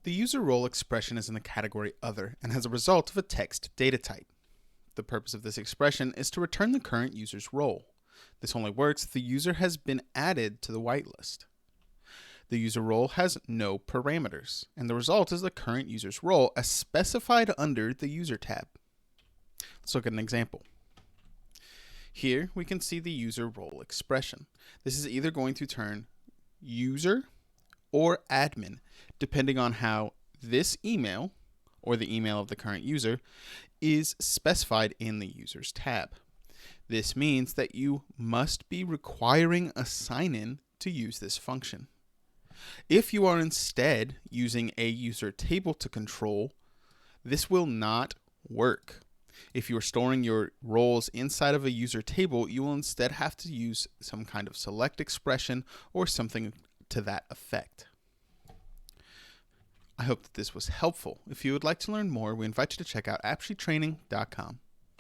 The user role expression is in the category Other and has a result of a text data type. The purpose of this expression is to return the current user's role. This only works if the user has been added to the whitelist. The user role has no parameters, and the result is the current user's role as specified under the User tab. Let's look at an example. Here we can see the user role expression. This is either going to turn user or admin, depending on how this email, or the email of the current user, is specified in the Users tab. This means that you must be requiring a sign-in to use this function. If you are instead using a user table to control, this will not work. If you are storing your roles inside of a user table, you will instead have to use some kind of select expression or something to that effect. I hope that this was helpful. If you would like to learn more, we invite you to check out appsheettraining.com.